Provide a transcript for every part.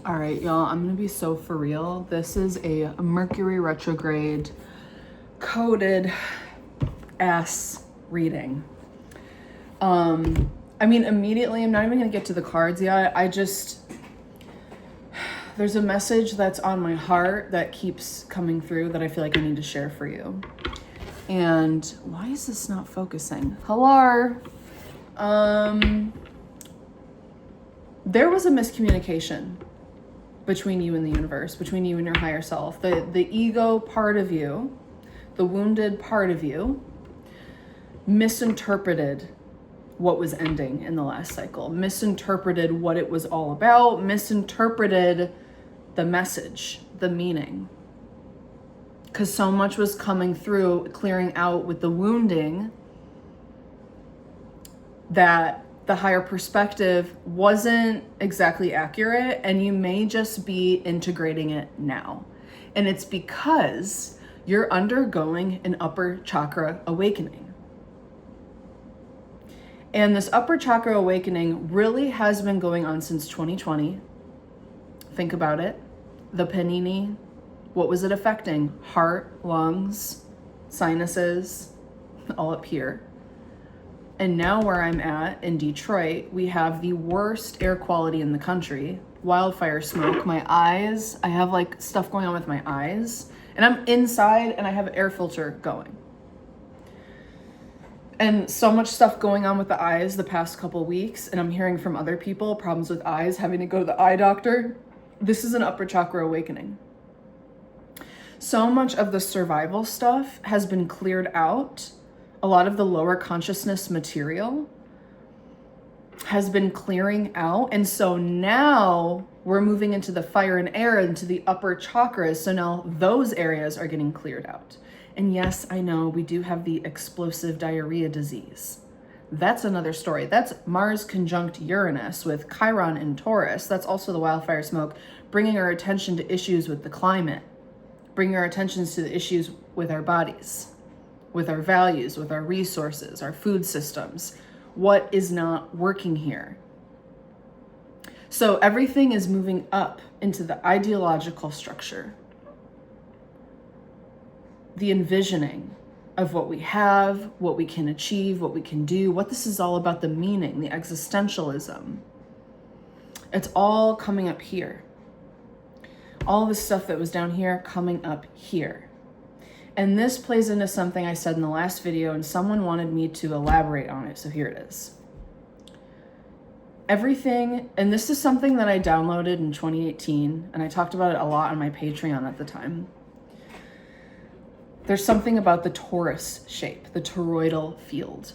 All right, y'all, I'm gonna be so for real. This is a Mercury retrograde coded ass reading. I mean, immediately, I'm not even gonna get to the cards yet. There's a message that's on my heart that keeps coming through that I feel like I need to share for you. And why is this not focusing? Hello? There was a miscommunication between you and the universe, between you and your higher self. The ego part of you, the wounded part of you, misinterpreted what was ending in the last cycle, misinterpreted what it was all about, misinterpreted the message, the meaning. Because so much was coming through, clearing out with the wounding, that the higher perspective wasn't exactly accurate, and you may just be integrating it now. And it's because you're undergoing an upper chakra awakening. And this upper chakra awakening really has been going on since 2020. Think about it. The panini, what was it affecting? Heart, lungs, sinuses, all up here. And now where I'm at in Detroit, we have the worst air quality in the country. Wildfire smoke, my eyes, I have like stuff going on with my eyes. And I'm inside and I have an air filter going. And so much stuff going on with the eyes the past couple weeks. And I'm hearing from other people, problems with eyes, having to go to the eye doctor. This is an upper chakra awakening. So much of the survival stuff has been cleared out. A lot of the lower consciousness material has been clearing out. And so now we're moving into the fire and air, into the upper chakras. So now those areas are getting cleared out. And yes, I know we do have the explosive diarrhea disease. That's another story. That's Mars conjunct Uranus with Chiron in Taurus. That's also the wildfire smoke, bringing our attention to issues with the climate, bringing our attentions to the issues with our bodies, with our values, with our resources, our food systems. What is not working here? So everything is moving up into the ideological structure, the envisioning of what we have, what we can achieve, what we can do, what this is all about, the meaning, the existentialism. It's all coming up here. All the stuff that was down here coming up here. And this plays into something I said in the last video, and someone wanted me to elaborate on it, so here it is. Everything, and this is something that I downloaded in 2018, and I talked about it a lot on my Patreon at the time. There's something about the torus shape, the toroidal field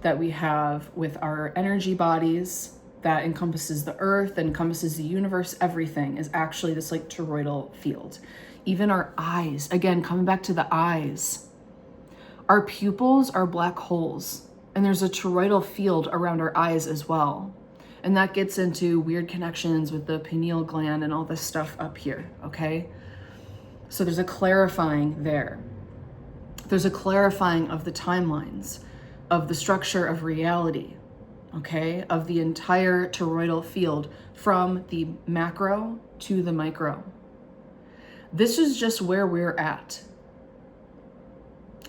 that we have with our energy bodies that encompasses the earth, that encompasses the universe. Everything is actually this like toroidal field. Even our eyes, again, coming back to the eyes. Our pupils are black holes, and there's a toroidal field around our eyes as well. And that gets into weird connections with the pineal gland and all this stuff up here, okay? So there's a clarifying there. There's a clarifying of the timelines, of the structure of reality, okay? Of the entire toroidal field from the macro to the micro. This is just where we're at.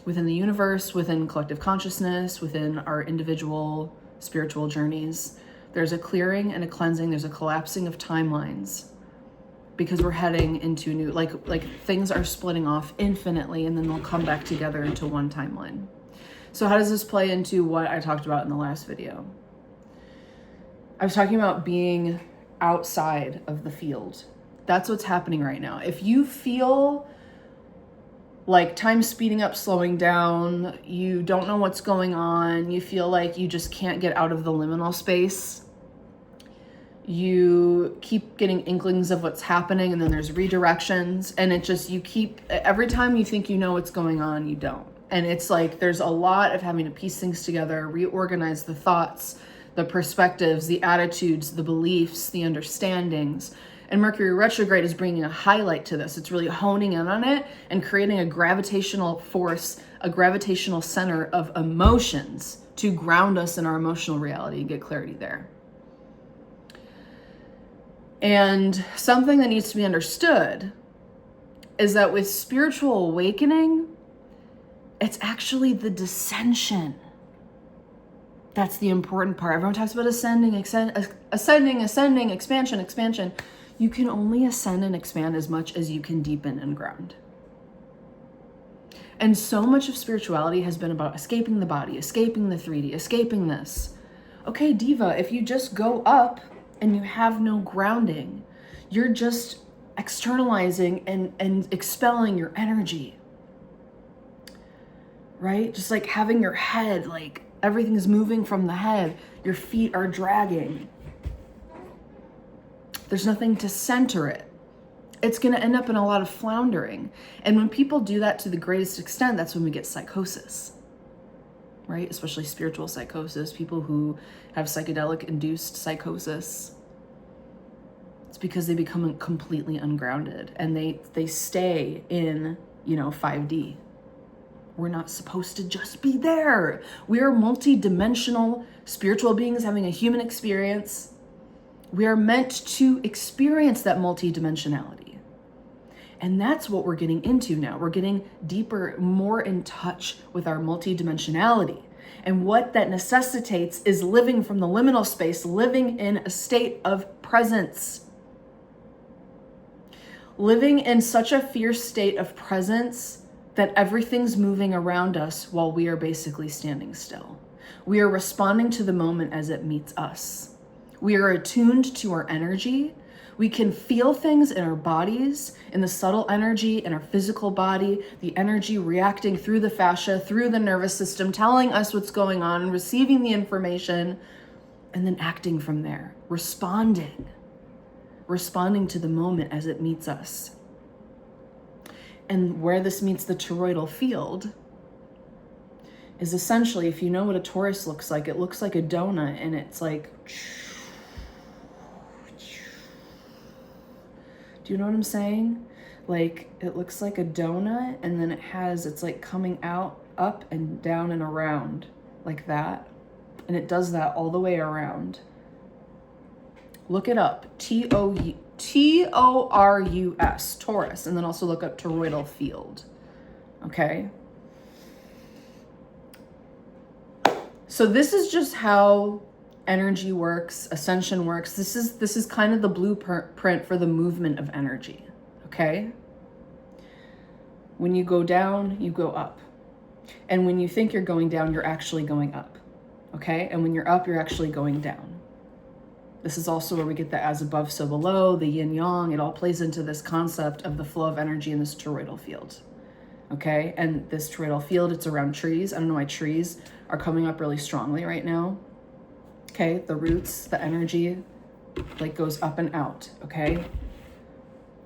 Within the universe, within collective consciousness, within our individual spiritual journeys, there's a clearing and a cleansing, there's a collapsing of timelines. Because we're heading into new, like things are splitting off infinitely and then they'll come back together into one timeline. So how does this play into what I talked about in the last video? I was talking about being outside of the field. That's what's happening right now. If you feel like time speeding up, slowing down, you don't know what's going on, you feel like you just can't get out of the liminal space, you keep getting inklings of what's happening, and then there's redirections, and it just, you keep, every time you think you know what's going on, you don't. And it's like there's a lot of having to piece things together, reorganize the thoughts, the perspectives, the attitudes, the beliefs, the understandings. And Mercury retrograde is bringing a highlight to this. It's really honing in on it and creating a gravitational force, a gravitational center of emotions to ground us in our emotional reality and get clarity there. And something that needs to be understood is that with spiritual awakening, it's actually the descension that's the important part. Everyone talks about ascending, expansion. You can only ascend and expand as much as you can deepen and ground. And so much of spirituality has been about escaping the body, escaping the 3D, escaping this. Okay, Diva, if you just go up and you have no grounding, you're just externalizing and expelling your energy. Right? Just like having your head, like everything's moving from the head. Your feet are dragging. There's nothing to center it. It's going to end up in a lot of floundering. And when people do that to the greatest extent, that's when we get psychosis, right? Especially spiritual psychosis, people who have psychedelic induced psychosis. It's because they become completely ungrounded and they stay in, 5D. We're not supposed to just be there. We are multi-dimensional spiritual beings having a human experience. We are meant to experience that multi-dimensionality. And that's what we're getting into now. We're getting deeper, more in touch with our multi-dimensionality. And what that necessitates is living from the liminal space, living in a state of presence. Living in such a fierce state of presence that everything's moving around us while we are basically standing still. We are responding to the moment as it meets us. We are attuned to our energy. We can feel things in our bodies, in the subtle energy, in our physical body, the energy reacting through the fascia, through the nervous system, telling us what's going on, receiving the information, and then acting from there, responding to the moment as it meets us. And where this meets the toroidal field is essentially, if you know what a torus looks like, it looks like a donut and it's like, do you know what I'm saying? Like, it looks like a donut and then it's like coming out, up and down and around like that. And it does that all the way around. Look it up, Torus, torus, and then also look up toroidal field, okay? So this is just how energy works, ascension works. This is kind of the blueprint for the movement of energy, okay? When you go down, you go up. And when you think you're going down, you're actually going up, okay? And when you're up, you're actually going down. This is also where we get the as above, so below, the yin yang. It all plays into this concept of the flow of energy in this toroidal field. Okay, and this toroidal field, it's around trees. I don't know why trees are coming up really strongly right now. Okay, the roots, the energy, like goes up and out, okay?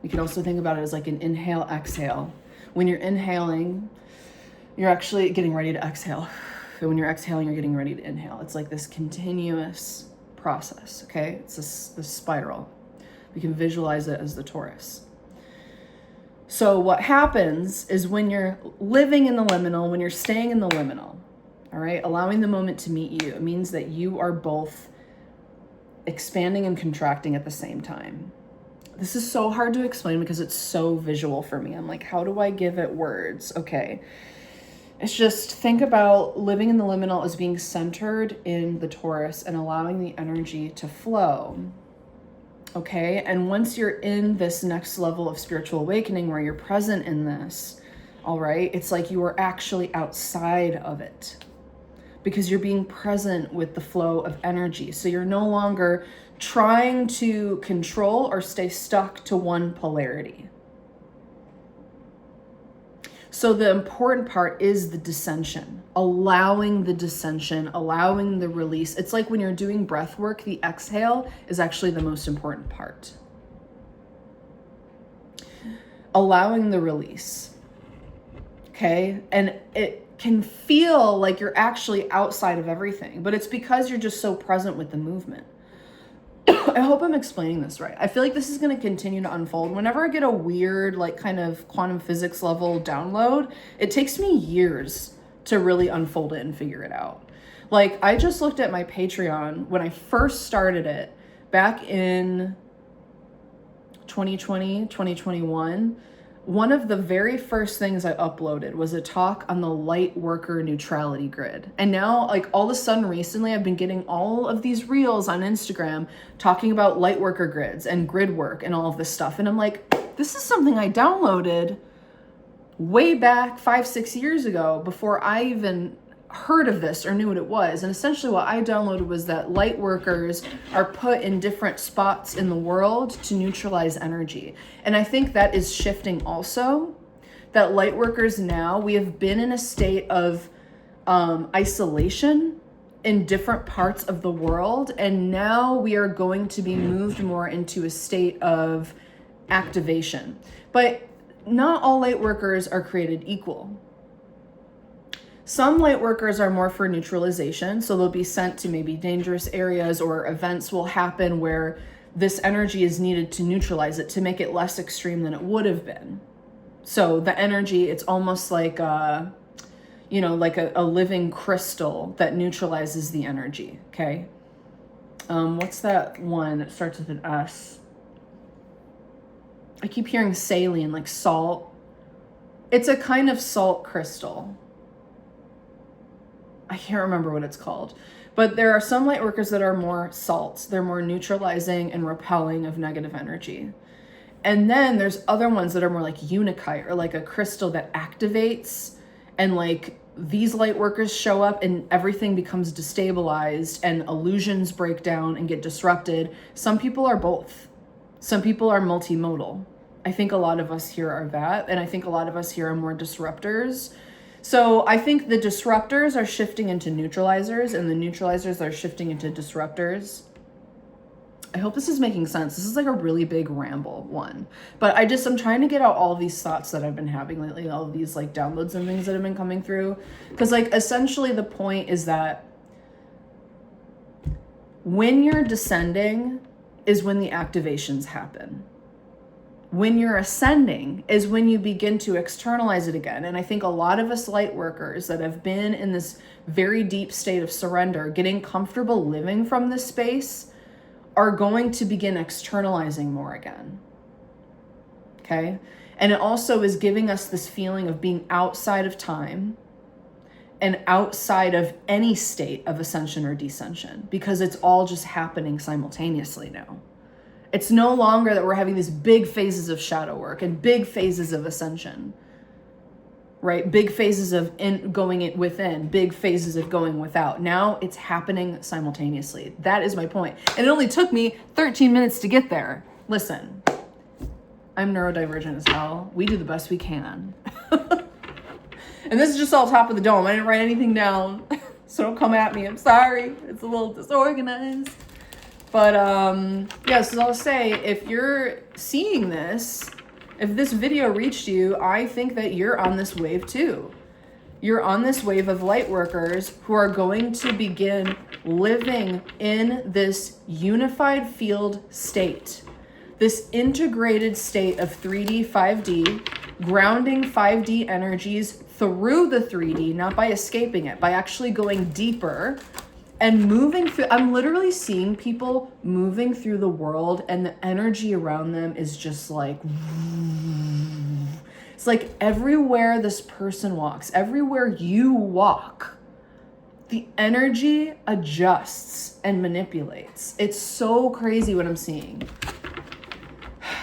You can also think about it as like an inhale, exhale. When you're inhaling, you're actually getting ready to exhale. And when you're exhaling, you're getting ready to inhale. It's like this continuous process, okay? It's this spiral. We can visualize it as the torus. So what happens is when you're living in the liminal, when you're staying in the liminal, all right, allowing the moment to meet you, it means that you are both expanding and contracting at the same time. This is so hard to explain because it's so visual for me. I'm like, how do I give it words? Okay. It's just, think about living in the liminal as being centered in the torus and allowing the energy to flow. Okay. And once you're in this next level of spiritual awakening where you're present in this, all right, it's like you are actually outside of it because you're being present with the flow of energy. So you're no longer trying to control or stay stuck to one polarity. So the important part is the descension, allowing the descension, allowing the release. It's like when you're doing breath work, the exhale is actually the most important part. Allowing the release, okay? And it can feel like you're actually outside of everything, but it's because you're just so present with the movement. I hope I'm explaining this right. I feel like this is going to continue to unfold. Whenever I get a weird, like kind of quantum physics level download, it takes me years to really unfold it and figure it out. Like, I just looked at my Patreon when I first started it back in 2020, 2021, one of the very first things I uploaded was a talk on the lightworker neutrality grid. And now, like, all of a sudden recently, I've been getting all of these reels on Instagram talking about lightworker grids and grid work and all of this stuff. And I'm like, this is something I downloaded way back 5-6 years ago before I even heard of this or knew what it was. And essentially what I downloaded was that light workers are put in different spots in the world to neutralize energy. And I think that is shifting also, that light workers now, we have been in a state of isolation in different parts of the world, and now we are going to be moved more into a state of activation. But not all light workers are created equal. Some light workers are more for neutralization, so they'll be sent to maybe dangerous areas, or events will happen where this energy is needed to neutralize it, to make it less extreme than it would have been. So the energy, it's almost like like a living crystal that neutralizes the energy, okay? What's that one that starts with an S? I keep hearing saline, like salt. It's a kind of salt crystal. I can't remember what it's called, but there are some light workers that are more salts. They're more neutralizing and repelling of negative energy. And then there's other ones that are more like unakite, or like a crystal that activates, and like these light workers show up and everything becomes destabilized and illusions break down and get disrupted. Some people are both. Some people are multimodal. I think a lot of us here are that, and I think a lot of us here are more disruptors. So I think the disruptors are shifting into neutralizers, and the neutralizers are shifting into disruptors. I hope this is making sense. This is like a really big ramble one, but I'm trying to get out all of these thoughts that I've been having lately, all of these like downloads and things that have been coming through. Because like essentially the point is that when you're descending is when the activations happen. When you're ascending is when you begin to externalize it again. And I think a lot of us light workers that have been in this very deep state of surrender, getting comfortable living from this space, are going to begin externalizing more again. Okay? And it also is giving us this feeling of being outside of time and outside of any state of ascension or descension, because it's all just happening simultaneously now. It's no longer that we're having these big phases of shadow work and big phases of ascension, right? Big phases of going within, big phases of going without. Now it's happening simultaneously. That is my point. And it only took me 13 minutes to get there. Listen, I'm neurodivergent as hell. We do the best we can. And this is just all top of the dome. I didn't write anything down, so don't come at me. I'm sorry. It's a little disorganized. But yeah, so I'll say, if you're seeing this, if this video reached you, I think that you're on this wave too. You're on this wave of light workers who are going to begin living in this unified field state, this integrated state of 3D, 5D, grounding 5D energies through the 3D, not by escaping it, by actually going deeper and moving through. I'm literally seeing people moving through the world, and the energy around them is just like, it's like everywhere this person walks, everywhere you walk, the energy adjusts and manipulates. It's so crazy what I'm seeing.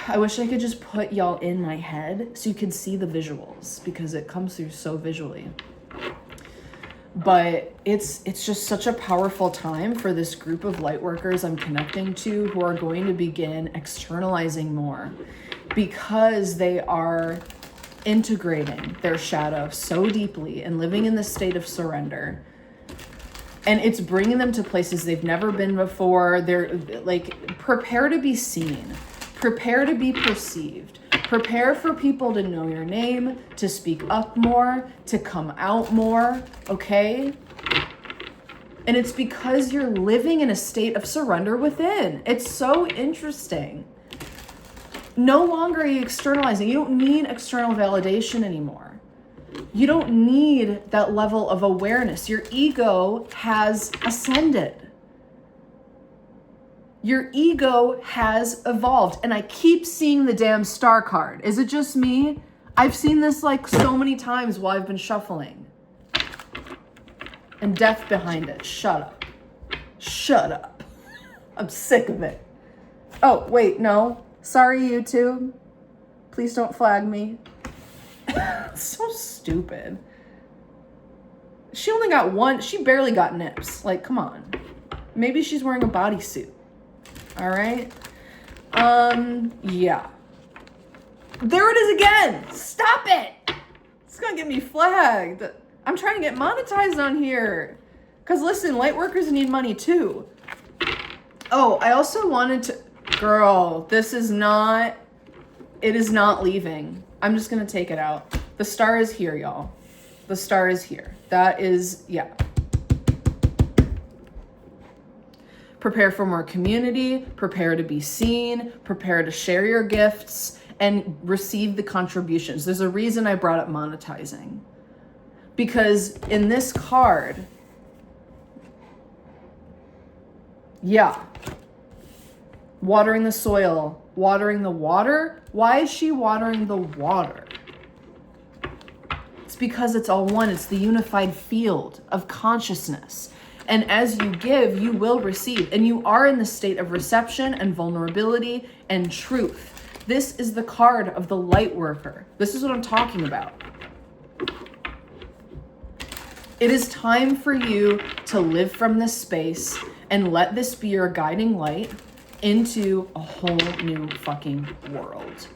I wish I could just put y'all in my head so you could see the visuals, because it comes through so visually. But it's just such a powerful time for this group of light workers I'm connecting to, who are going to begin externalizing more, because they are integrating their shadow so deeply and living in this state of surrender. And it's bringing them to places they've never been before. They're like, prepare to be seen, prepare to be perceived. Prepare for people to know your name, to speak up more, to come out more, okay? And it's because you're living in a state of surrender within. It's so interesting. No longer are you externalizing. You don't need external validation anymore. You don't need that level of awareness. Your ego has ascended. Your ego has evolved. And I keep seeing the damn star card. Is it just me? I've seen this like so many times while I've been shuffling. And death behind it. Shut up. Shut up. I'm sick of it. Oh, wait, no. Sorry, YouTube. Please don't flag me. So stupid. She only got one. She barely got nips. Like, come on. Maybe she's wearing a bodysuit. All right. Yeah. There it is again. Stop it. It's gonna get me flagged. I'm trying to get monetized on here. Cause listen, light workers need money too. Oh, I also wanted to, girl, this is not, it is not leaving. I'm just gonna take it out. The star is here, y'all. The star is here. That is, yeah. Prepare for more community, prepare to be seen, prepare to share your gifts, and receive the contributions. There's a reason I brought up monetizing. Because in this card, yeah, watering the soil, watering the water. Why is she watering the water? It's because it's all one. It's the unified field of consciousness. And as you give, you will receive. And you are in the state of reception and vulnerability and truth. This is the card of the light worker. This is what I'm talking about. It is time for you to live from this space and let this be your guiding light into a whole new fucking world.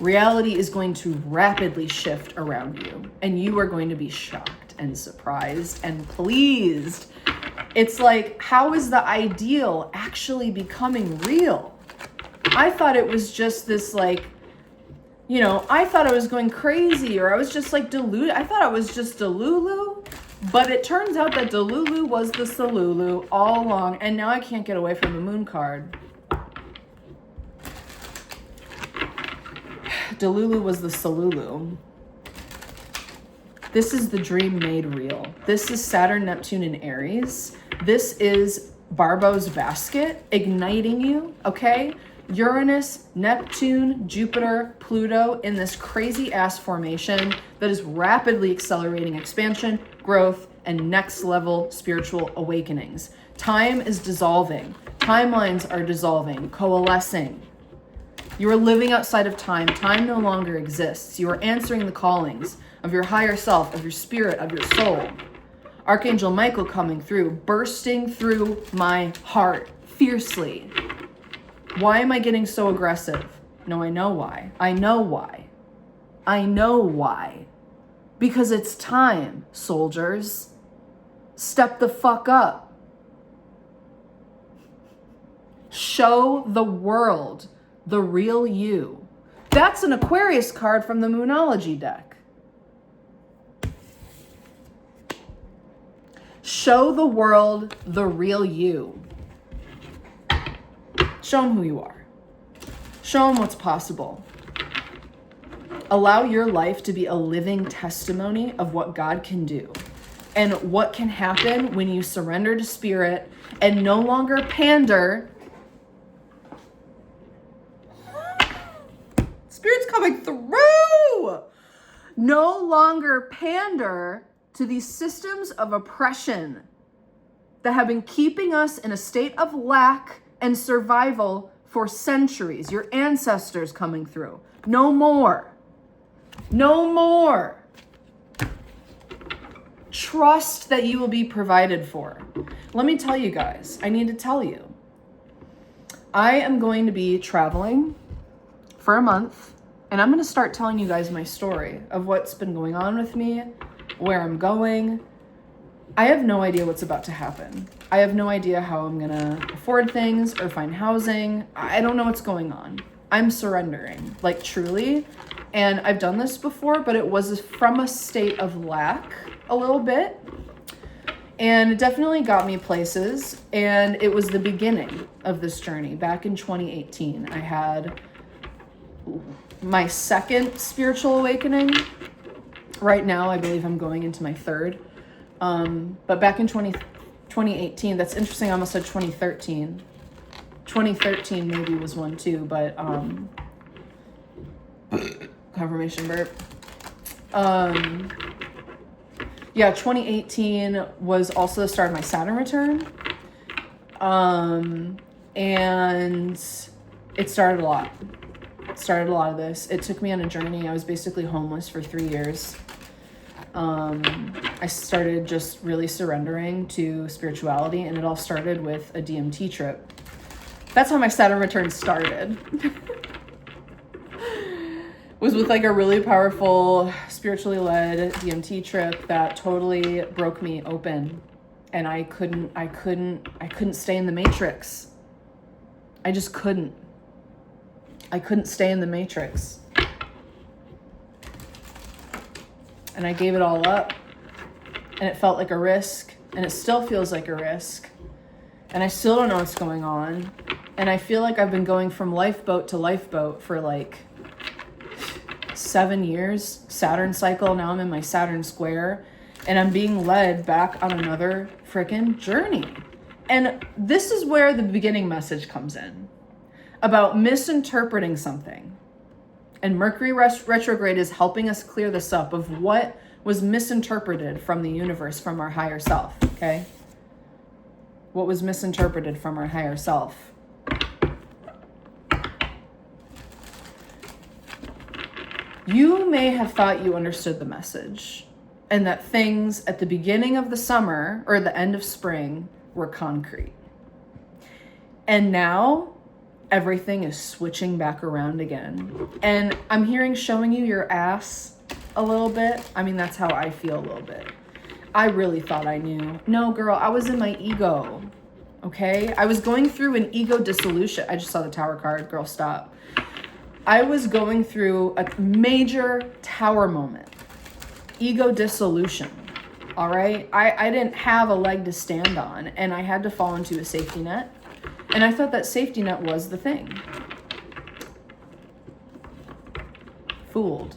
Reality is going to rapidly shift around you, and you are going to be shocked and surprised and pleased. It's like, how is the ideal actually becoming real? I thought it was just this like, you know, I thought I was going crazy, or I was just like deluded. I thought I was just Delulu, but it turns out that Delulu was the Salulu all along, and now I can't get away from the moon card. Delulu was the Salulu. This is the dream made real. This is Saturn, Neptune, and Aries. This is Barbo's basket igniting you, okay? Uranus, Neptune, Jupiter, Pluto in this crazy ass formation that is rapidly accelerating expansion, growth, and next level spiritual awakenings. Time is dissolving. Timelines are dissolving, coalescing. You are living outside of time. Time no longer exists. You are answering the callings of your higher self, of your spirit, of your soul. Archangel Michael coming through, bursting through my heart fiercely. Why am I getting so aggressive? No, I know why. I know why. I know why. Because it's time, soldiers. Step the fuck up. Show the world the real you. That's an Aquarius card from the Moonology deck. Show the world the real you. Show them who you are. Show them what's possible. Allow your life to be a living testimony of what God can do and what can happen when you surrender to spirit and no longer pander. Spirit's coming through. No longer pander to these systems of oppression that have been keeping us in a state of lack and survival for centuries. Your ancestors coming through. No more. No more. Trust that you will be provided for. Let me tell you guys, I need to tell you. I am going to be traveling for a month, and I'm going to start telling you guys my story of what's been going on with me, where I'm going. I have no idea what's about to happen. I have no idea how I'm going to afford things or find housing. I don't know what's going on. I'm surrendering, like truly. And I've done this before, but it was from a state of lack a little bit. And it definitely got me places. And it was the beginning of this journey. Back in 2018, I had my second spiritual awakening. Right now, I believe I'm going into my third. But back in 2018. That's interesting. I almost said 2013. 2013 maybe was one too, but confirmation burp. Yeah, 2018 was also the start of my Saturn return. And it started a lot. It started a lot of this. It took me on a journey. I was basically homeless for 3 years. I started just really surrendering to spirituality, and it all started with a DMT trip. That's how my Saturn return started. Was with like a really powerful, spiritually led DMT trip that totally broke me open. And I couldn't stay in the matrix. I just couldn't. I couldn't stay in the matrix. And I gave it all up. And it felt like a risk. And it still feels like a risk. And I still don't know what's going on. And I feel like I've been going from lifeboat to lifeboat for like 7 years. Saturn cycle. Now I'm in my Saturn square. And I'm being led back on another freaking journey. And this is where the beginning message comes in. About misinterpreting something. And Mercury retrograde is helping us clear this up of what was misinterpreted from the universe, from our higher self, okay? What was misinterpreted from our higher self. You may have thought you understood the message and that things at the beginning of the summer or the end of spring were concrete. And now everything is switching back around again. And I'm hearing showing you your ass a little bit. I mean, that's how I feel a little bit. I really thought I knew. No, girl, I was in my ego. Okay? I was going through an ego dissolution. I just saw the Tower card. Girl, stop. I was going through a major Tower moment. Ego dissolution. All right? I didn't have a leg to stand on, and I had to fall into a safety net. And I thought that safety net was the thing. Fooled.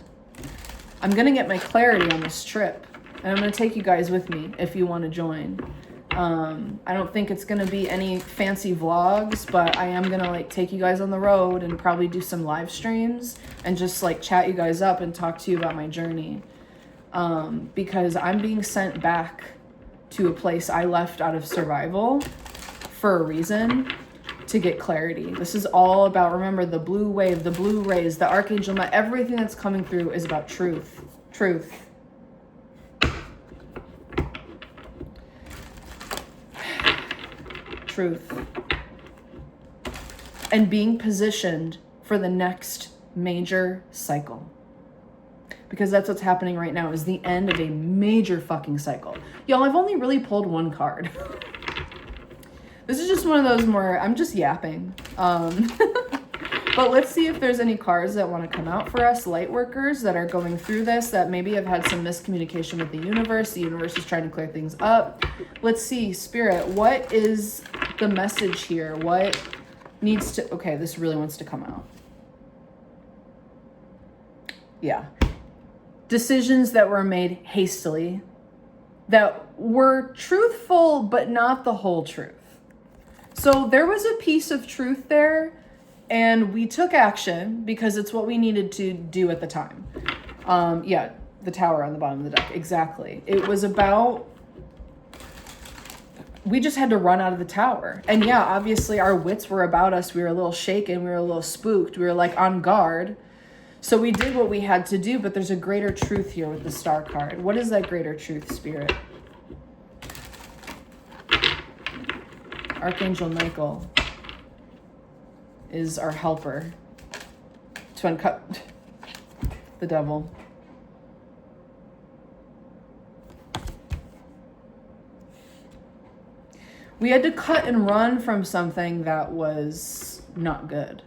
I'm going to get my clarity on this trip. And I'm going to take you guys with me if you want to join. I don't think it's going to be any fancy vlogs, but I am going to like take you guys on the road and probably do some live streams and just like chat you guys up and talk to you about my journey. Because I'm being sent back to a place I left out of survival for a reason, to get clarity. This is all about, remember, the blue wave, the blue rays, the archangel, everything that's coming through is about truth. Truth. Truth. And being positioned for the next major cycle. Because that's what's happening right now, is the end of a major fucking cycle. Y'all, I've only really pulled one card. This is just one of those more, I'm just yapping. But let's see if there's any cards that want to come out for us, light workers that are going through this, that maybe have had some miscommunication with the universe. The universe is trying to clear things up. Let's see, Spirit, what is the message here? What needs to, okay, this really wants to come out. Yeah. Decisions that were made hastily, that were truthful, but not the whole truth. So there was a piece of truth there, and we took action because it's what we needed to do at the time. Yeah, the Tower on the bottom of the deck. Exactly. It was about, we just had to run out of the Tower. And yeah, obviously our wits were about us. We were a little shaken. We were a little spooked. We were like on guard. So we did what we had to do, but there's a greater truth here with the Star card. What is that greater truth, Spirit? Archangel Michael is our helper to uncut the devil. We had to cut and run from something that was not good.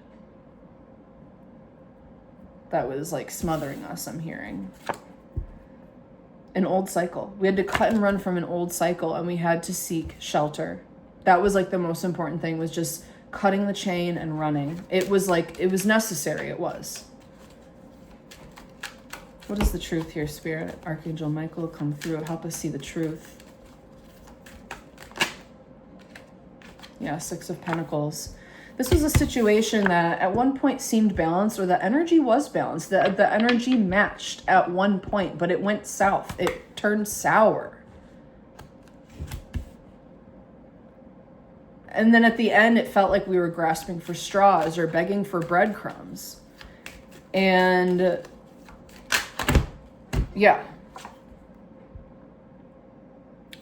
That was like smothering us, I'm hearing. An old cycle. We had to cut and run from an old cycle, and we had to seek shelter. That was like the most important thing, was just cutting the chain and running. It was like, it was necessary. It was. What is the truth here, Spirit? Archangel Michael, come through. Help us see the truth. Yeah, Six of Pentacles. This was a situation that at one point seemed balanced, or the energy was balanced. The energy matched at one point, but it went south. It turned sour. And then at the end, it felt like we were grasping for straws or begging for breadcrumbs. And yeah.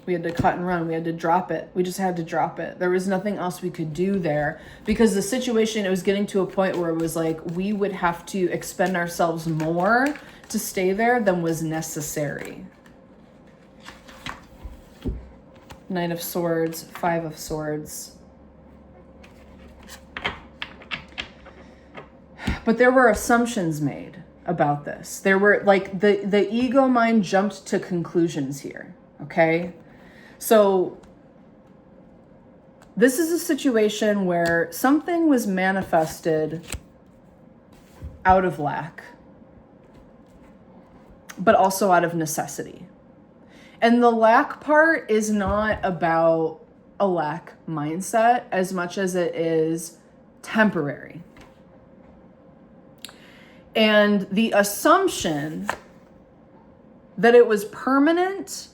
We had to cut and run. We had to drop it. We just had to drop it. There was nothing else we could do there because the situation, it was getting to a point where it was like we would have to expend ourselves more to stay there than was necessary. Knight of Swords, Five of Swords. But there were assumptions made about this. There were like the ego mind jumped to conclusions here, okay? So this is a situation where something was manifested out of lack, but also out of necessity. And the lack part is not about a lack mindset as much as it is temporary. And the assumption that it was permanent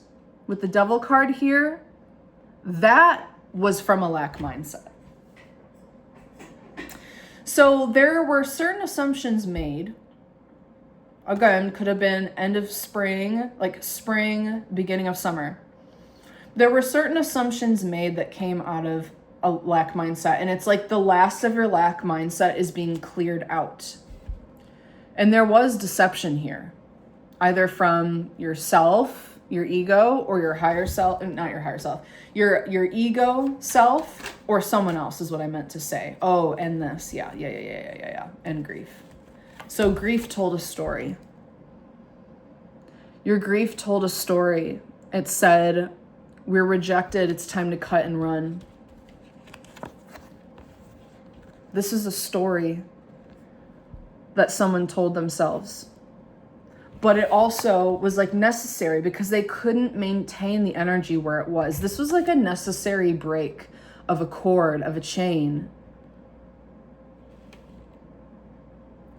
with the Devil card here, that was from a lack mindset. So there were certain assumptions made. Again, could have been end of spring, like spring, beginning of summer. There were certain assumptions made that came out of a lack mindset. And it's like the last of your lack mindset is being cleared out. And there was deception here, either from yourself, your ego, or your higher self, not your higher self, your ego self, or someone else is what I meant to say. Oh, and this, yeah, and grief. So grief told a story. Your grief told a story. It said, we're rejected, it's time to cut and run. This is a story that someone told themselves. But it also was like necessary because they couldn't maintain the energy where it was. This was like a necessary break of a cord, of a chain.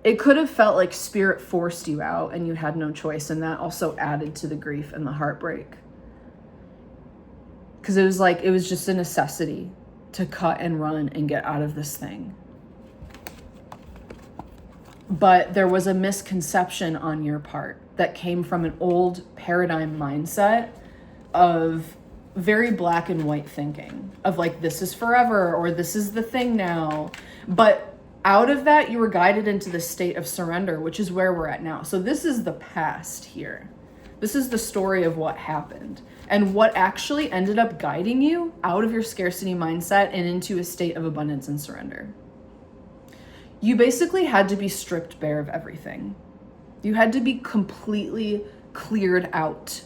It could have felt like spirit forced you out and you had no choice. And that also added to the grief and the heartbreak. Because it was like, it was just a necessity to cut and run and get out of this thing. But there was a misconception on your part that came from an old paradigm mindset of very black and white thinking of like, this is forever, or this is the thing now. But out of that, you were guided into the state of surrender, which is where we're at now. So this is the past here. This is the story of what happened and what actually ended up guiding you out of your scarcity mindset and into a state of abundance and surrender. You basically had to be stripped bare of everything. You had to be completely cleared out.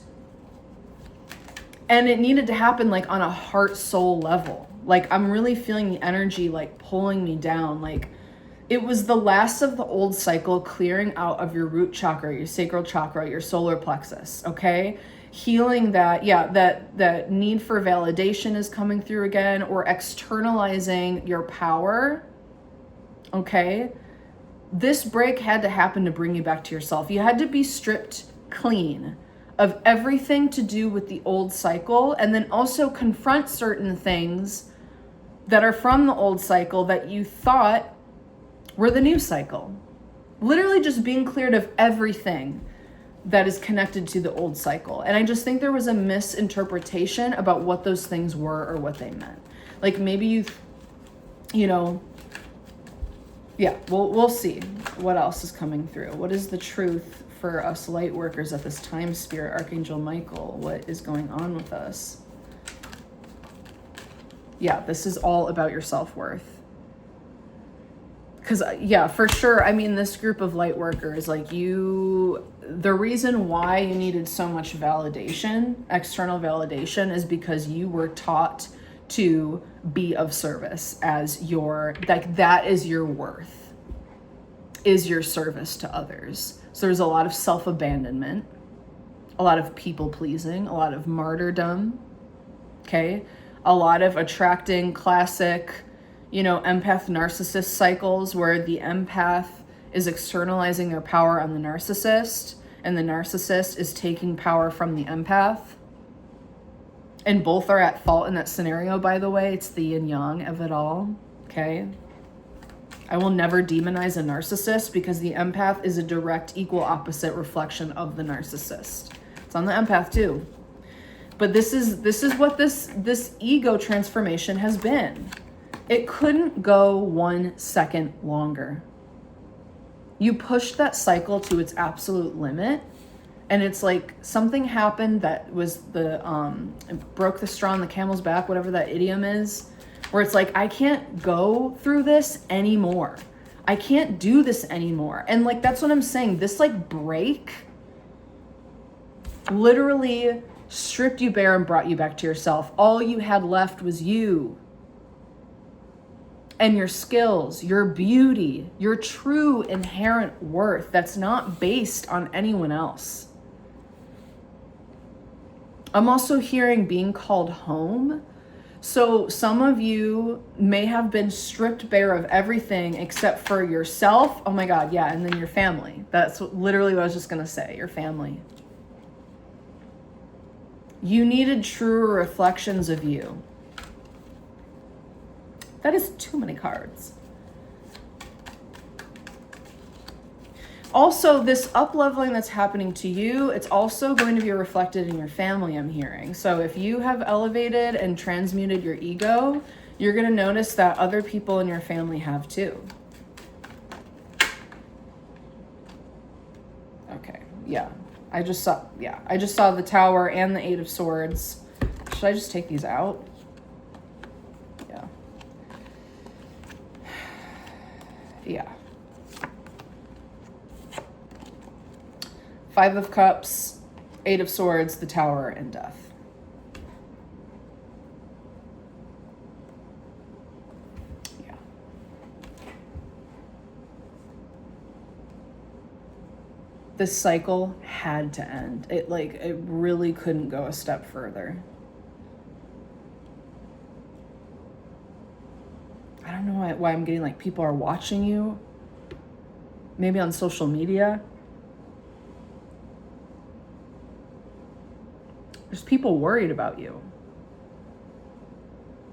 And it needed to happen like on a heart soul level. Like I'm really feeling the energy like pulling me down. Like it was the last of the old cycle clearing out of your root chakra, your sacral chakra, your solar plexus, okay? Healing that, that need for validation is coming through again, or externalizing your power. Okay, this break had to happen to bring you back to yourself. You had to be stripped clean of everything to do with the old cycle, and then also confront certain things that are from the old cycle that you thought were the new cycle. Literally just being cleared of everything that is connected to the old cycle. And I just think there was a misinterpretation about what those things were or what they meant. Like maybe you know, yeah, we'll see what else is coming through. What is the truth for us light workers at this time, Spirit, Archangel Michael? What is going on with us? Yeah, this is all about your self-worth. Because, yeah, for sure, I mean, this group of light workers, like the reason why you needed so much validation, external validation, is because you were taught to be of service as that is your worth, is your service to others. So there's a lot of self-abandonment, a lot of people pleasing, a lot of martyrdom, okay? a lot of attracting classic, empath narcissist cycles where the empath is externalizing their power on the narcissist and the narcissist is taking power from the empath. And both are at fault in that scenario, by the way. It's the yin yang of it all, okay? I will never demonize a narcissist because the empath is a direct equal opposite reflection of the narcissist. It's on the empath too. But this is what this ego transformation has been. It couldn't go 1 second longer. You pushed that cycle to its absolute limit, and it's like something happened that was it broke the straw on the camel's back, whatever that idiom is, where it's like, I can't go through this anymore. I can't do this anymore. And like, that's what I'm saying. This like break literally stripped you bare and brought you back to yourself. All you had left was you and your skills, your beauty, your true inherent worth that's not based on anyone else. I'm also hearing being called home. So some of you may have been stripped bare of everything except for yourself. Oh my God, yeah, and then your family. That's literally what I was just gonna say, your family. You needed truer reflections of you. That is too many cards. Also, this up-leveling that's happening to you, it's also going to be reflected in your family, I'm hearing. So if you have elevated and transmuted your ego, you're going to notice that other people in your family have too. Okay, yeah. I just saw the Tower and the Eight of Swords. Should I just take these out? Yeah. Yeah. Five of Cups, Eight of Swords, the Tower, and Death. Yeah. This cycle had to end. It really couldn't go a step further. I don't know why I'm getting like people are watching you. Maybe on social media. There's people worried about you.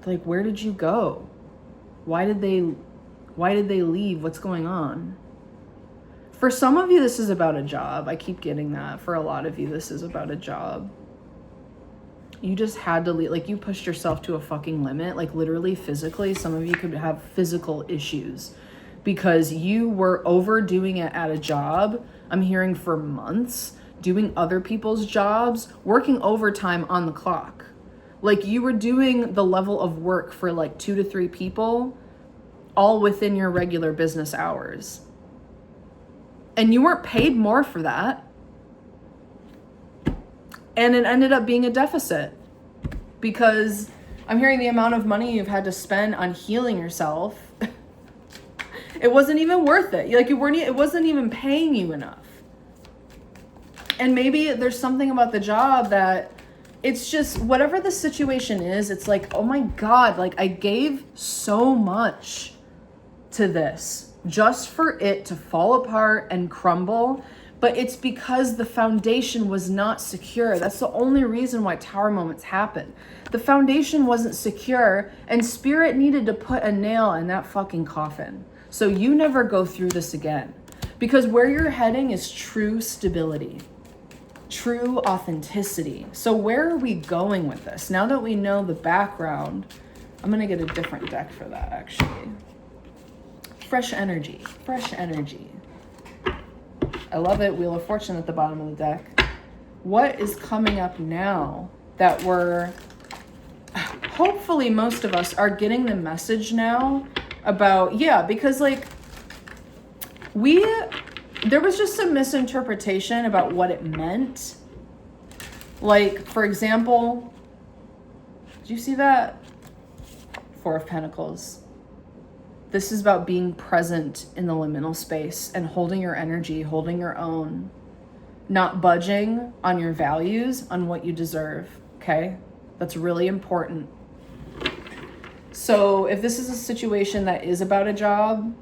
Like, where did you go? Why did they leave? What's going on? For some of you, this is about a job. I keep getting that. For a lot of you, this is about a job. You just had to leave. Like, you pushed yourself to a fucking limit. Like, literally, physically. Some of you could have physical issues because you were overdoing it at a job. I'm hearing for months. Doing other people's jobs, working overtime on the clock. Like, you were doing the level of work for like 2 to 3 people, all within your regular business hours. And you weren't paid more for that. And it ended up being a deficit because I'm hearing the amount of money you've had to spend on healing yourself. It wasn't even worth it. Like, it wasn't even paying you enough. And maybe there's something about the job that it's just, whatever the situation is, it's like, oh my God, like I gave so much to this just for it to fall apart and crumble. But it's because the foundation was not secure. That's the only reason why Tower moments happen. The foundation wasn't secure and Spirit needed to put a nail in that fucking coffin. So you never go through this again. Because where you're heading is true stability. True authenticity. So where are we going with this? Now that we know the background, I'm going to get a different deck for that actually. Fresh energy. Fresh energy. I love it. Wheel of Fortune at the bottom of the deck. What is coming up now that we're... Hopefully most of us are getting the message now about... Yeah, because like... There was just some misinterpretation about what it meant. Like, for example, did you see that? Four of Pentacles. This is about being present in the liminal space and holding your energy, holding your own, not budging on your values, on what you deserve, okay? That's really important. So if this is a situation that is about a job,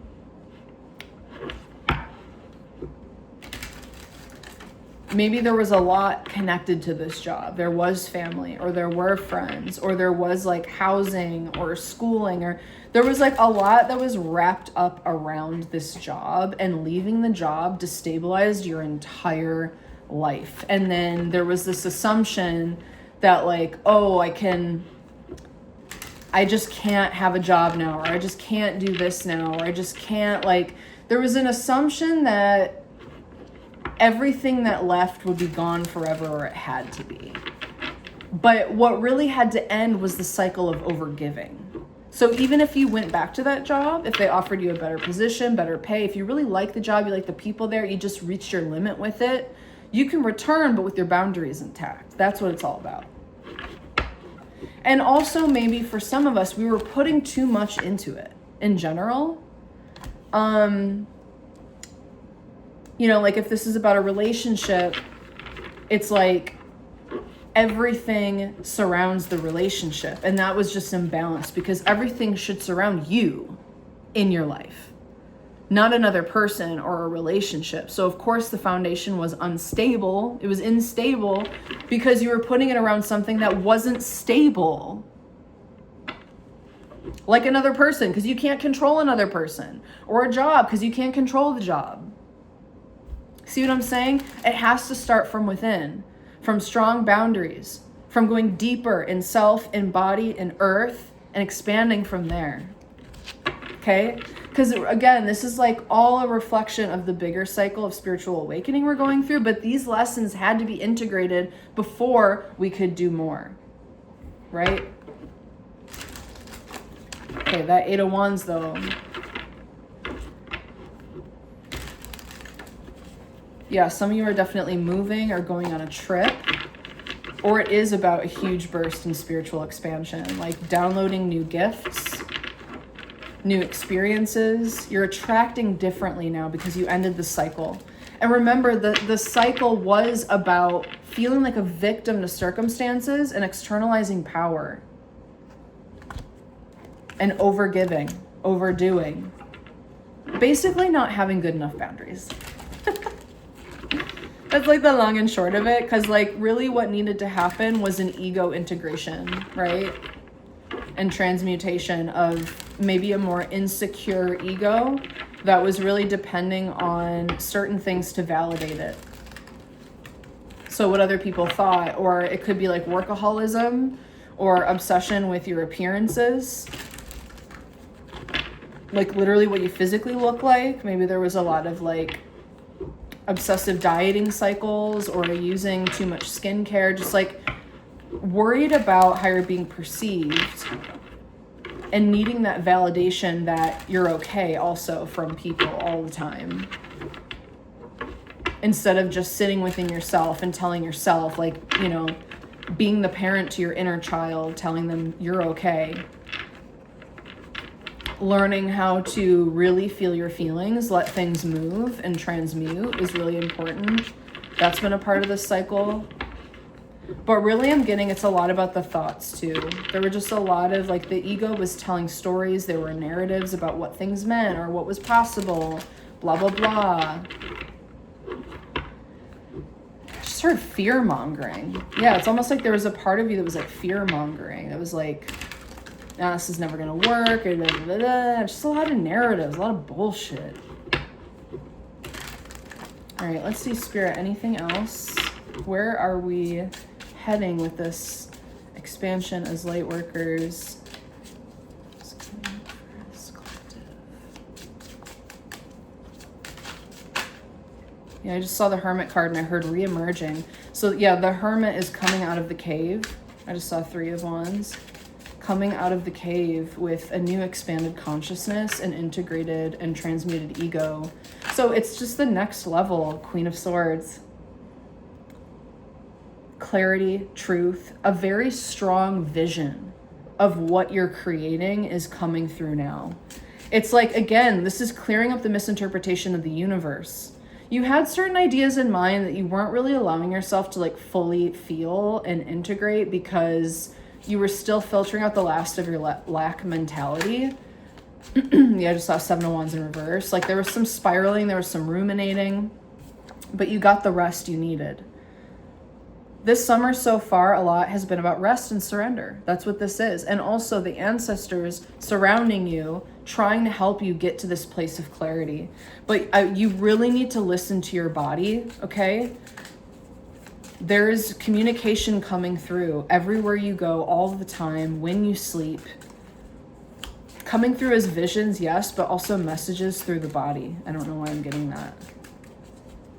maybe there was a lot connected to this job. There was family, or there were friends, or there was like housing or schooling, or there was like a lot that was wrapped up around this job, and leaving the job destabilized your entire life. And then there was this assumption that like, oh, I just can't have a job now, or I just can't do this now, or I just can't, like, there was an assumption that everything that left would be gone forever, or it had to be. But what really had to end was the cycle of overgiving. So even if you went back to that job, if they offered you a better position, better pay, if you really like the job, you like the people there, you just reached your limit with it, you can return, but with your boundaries intact. That's what it's all about. And also maybe for some of us, we were putting too much into it in general. You know, like if this is about a relationship, it's like everything surrounds the relationship. And that was just imbalanced, because everything should surround you in your life, not another person or a relationship. So of course the foundation was unstable. It was unstable because you were putting it around something that wasn't stable. Like another person, because you can't control another person, or a job, because you can't control the job. See what I'm saying? It has to start from within, from strong boundaries, from going deeper in self, in body, in earth, and expanding from there. Okay? Because again, this is like all a reflection of the bigger cycle of spiritual awakening we're going through, but these lessons had to be integrated before we could do more. Right? Okay, that 8 of Wands though. Yeah, some of you are definitely moving or going on a trip, or it is about a huge burst in spiritual expansion, like downloading new gifts, new experiences. You're attracting differently now because you ended the cycle. And remember, the cycle was about feeling like a victim to circumstances and externalizing power and overgiving, overdoing, basically not having good enough boundaries. That's like the long and short of it, because like really what needed to happen was an ego integration, right? And transmutation of maybe a more insecure ego that was really depending on certain things to validate it. So what other people thought, or it could be like workaholism or obsession with your appearances. Like literally what you physically look like. Maybe there was a lot of like obsessive dieting cycles, or using too much skincare, just like worried about how you're being perceived and needing that validation that you're okay also from people all the time, instead of just sitting within yourself and telling yourself, like, you know, being the parent to your inner child, telling them you're okay. Learning how to really feel your feelings, let things move and transmute is really important. That's been a part of this cycle. But really I'm getting it's a lot about the thoughts too. There were just a lot of like the ego was telling stories. There were narratives about what things meant or what was possible, blah, blah, blah. Just heard fear mongering. Yeah, it's almost like there was a part of you that was like fear mongering. That was like, nah, this is never gonna work, or blah, blah, blah. Just a lot of narratives, a lot of bullshit. All right, let's see, Spirit, anything else? Where are we heading with this expansion as light workers? Yeah, I just saw the Hermit card and I heard re-emerging. So yeah, the Hermit is coming out of the cave. I just saw 3 of Wands. Coming out of the cave with a new expanded consciousness and integrated and transmuted ego. So it's just the next level, Queen of Swords. Clarity, truth, a very strong vision of what you're creating is coming through now. It's like, again, this is clearing up the misinterpretation of the universe. You had certain ideas in mind that you weren't really allowing yourself to like fully feel and integrate because You were still filtering out the last of your lack mentality. Yeah, I just saw 7 of Wands in reverse. Like there was some spiraling, there was some ruminating, but you got the rest you needed. This summer so far, a lot has been about rest and surrender. That's what this is. And also the ancestors surrounding you, trying to help you get to this place of clarity. But you really need to listen to your body, okay? There is communication coming through everywhere you go, all the time, when you sleep. Coming through as visions, yes, but also messages through the body. I don't know why I'm getting that.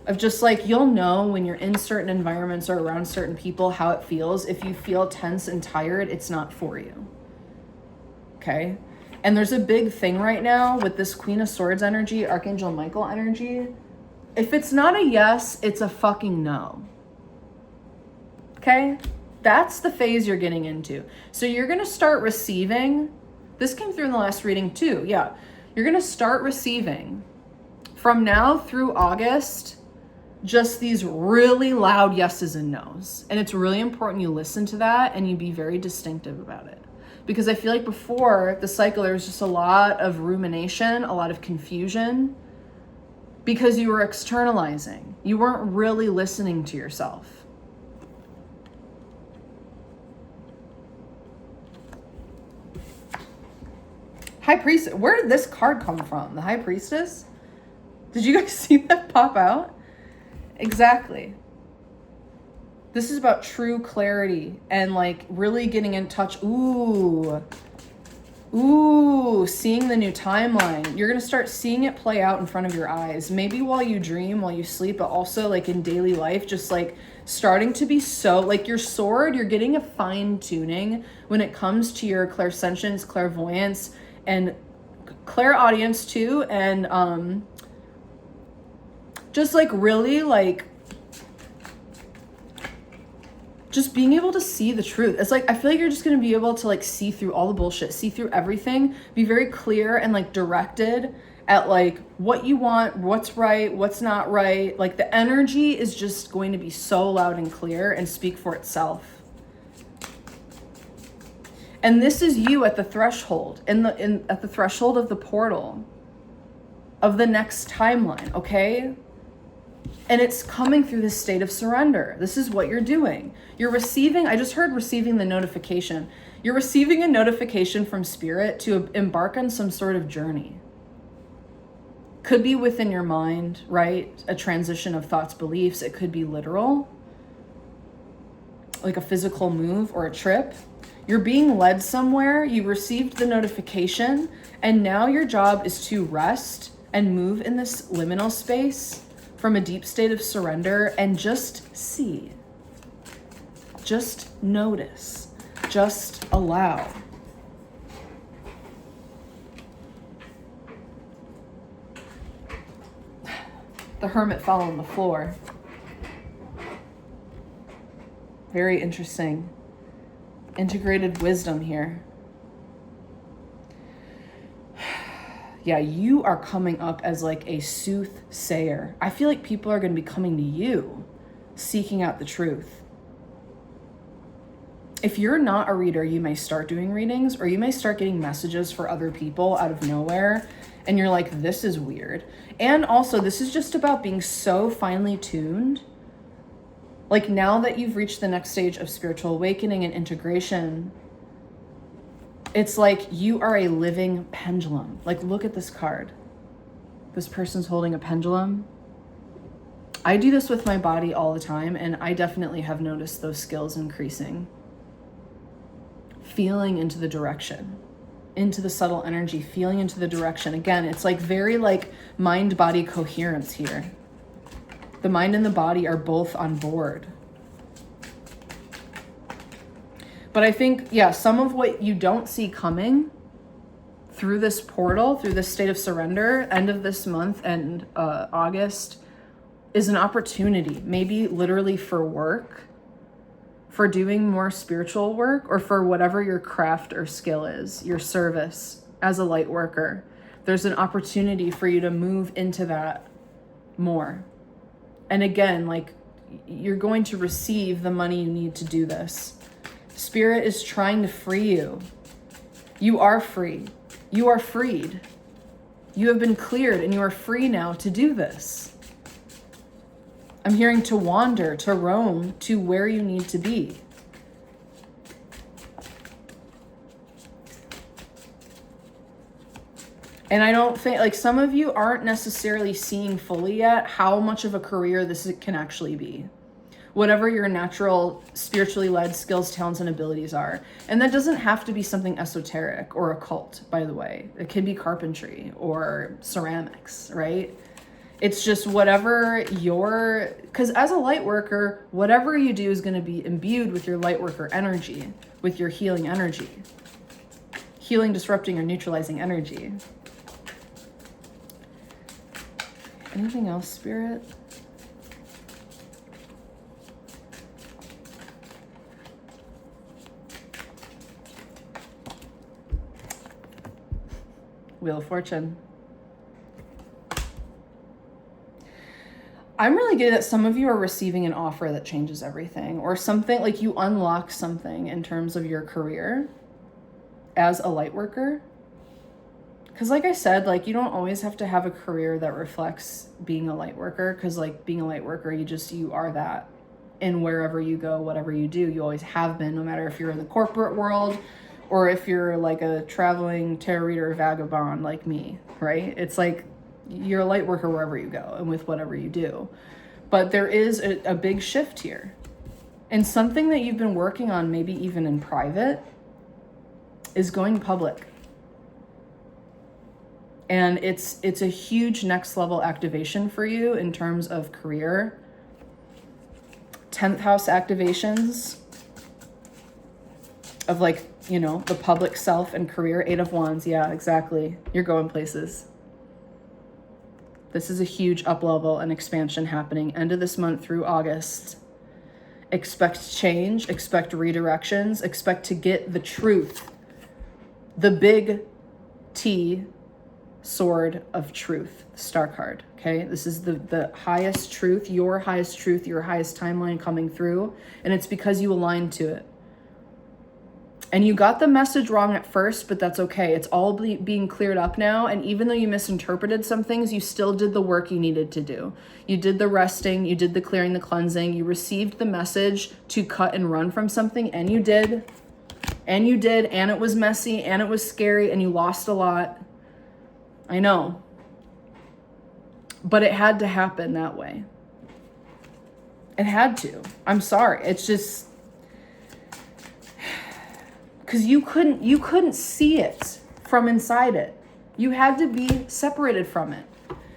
Of just like, you'll know when you're in certain environments or around certain people how it feels. If you feel tense and tired, it's not for you. Okay? And there's a big thing right now with this Queen of Swords energy, Archangel Michael energy. If it's not a yes, it's a fucking no. Okay? That's the phase you're getting into. So you're going to start receiving. This came through in the last reading too. Yeah. You're going to start receiving from now through August just these really loud yeses and nos. And it's really important you listen to that and you be very distinctive about it. Because I feel like before the cycle, there was just a lot of rumination, a lot of confusion, because you were externalizing. You weren't really listening to yourself. High Priestess, where did this card come from? The High Priestess? Did you guys see that pop out? Exactly. This is about true clarity and like really getting in touch. Ooh, seeing the new timeline. You're going to start seeing it play out in front of your eyes. Maybe while you dream, while you sleep, but also like in daily life, just like starting to be so like your sword, you're getting a fine tuning when it comes to your clairsentience, clairvoyance, and clairaudience too. And just like really like just being able to see the truth. It's like, I feel like you're just going to be able to like see through all the bullshit, see through everything, be very clear and like directed at like what you want, what's right, what's not right. Like the energy is just going to be so loud and clear and speak for itself. And this is you at the threshold, at the threshold of the portal of the next timeline, okay? And it's coming through this state of surrender. This is what you're doing. You're receiving, I just heard receiving the notification. You're receiving a notification from Spirit to embark on some sort of journey. Could be within your mind, right? A transition of thoughts, beliefs. It could be literal, like a physical move or a trip. You're being led somewhere. You received the notification, and now your job is to rest and move in this liminal space from a deep state of surrender and just see. Just notice. Just allow. The Hermit fell on the floor. Very interesting. Integrated wisdom here. Yeah, you are coming up as like a soothsayer. I feel like people are going to be coming to you, seeking out the truth. If you're not a reader, you may start doing readings, or you may start getting messages for other people out of nowhere, and you're like, this is weird. And also, this is just about being so finely tuned. Like now that you've reached the next stage of spiritual awakening and integration, it's like you are a living pendulum. Like, look at this card. This person's holding a pendulum. I do this with my body all the time, and I definitely have noticed those skills increasing. Feeling into the direction, into the subtle energy, feeling into the direction. Again, it's like very like mind-body coherence here. The mind and the body are both on board. But I think, yeah, some of what you don't see coming through this portal, through this state of surrender, end of this month and August, is an opportunity, maybe literally for work, for doing more spiritual work, or for whatever your craft or skill is, your service as a light worker. There's an opportunity for you to move into that more. And again, like, you're going to receive the money you need to do this. Spirit is trying to free you. You are free. You are freed. You have been cleared and you are free now to do this. I'm hearing to wander, to roam to where you need to be. And I don't think, like, some of you aren't necessarily seeing fully yet how much of a career this can actually be. Whatever your natural, spiritually led skills, talents, and abilities are. And that doesn't have to be something esoteric or occult, by the way. It can be carpentry or ceramics, right? It's just whatever because as a light worker, whatever you do is going to be imbued with your light worker energy, with your healing energy. Healing, disrupting, or neutralizing energy. Anything else, Spirit? Wheel of Fortune. I'm really good that some of you are receiving an offer that changes everything, or something like you unlock something in terms of your career as a light worker. Because like I said, like, you don't always have to have a career that reflects being a light worker, because like being a light worker, you are that. And wherever you go, whatever you do, you always have been, no matter if you're in the corporate world or if you're like a traveling tarot reader vagabond like me, right? It's like you're a light worker wherever you go and with whatever you do. But there is a big shift here. And something that you've been working on, maybe even in private, is going public. And it's a huge next level activation for you in terms of career. 10th house activations of, like, you know, the public self and career. 8 of Wands. Yeah, exactly. You're going places. This is a huge up level and expansion happening end of this month through August. Expect change, expect redirections, expect to get the truth. The big T sword of truth, star card. Okay, this is the highest truth, your highest timeline coming through, and it's because you aligned to it. And you got the message wrong at first, but that's okay. It's all being cleared up now. And even though you misinterpreted some things, you still did the work you needed to do. You did the resting, you did the clearing, the cleansing, you received the message to cut and run from something, and you did. And you did, and it was messy, and it was scary, and you lost a lot. I know. But it had to happen that way. It had to. I'm sorry. It's just... because you couldn't see it from inside it. You had to be separated from it.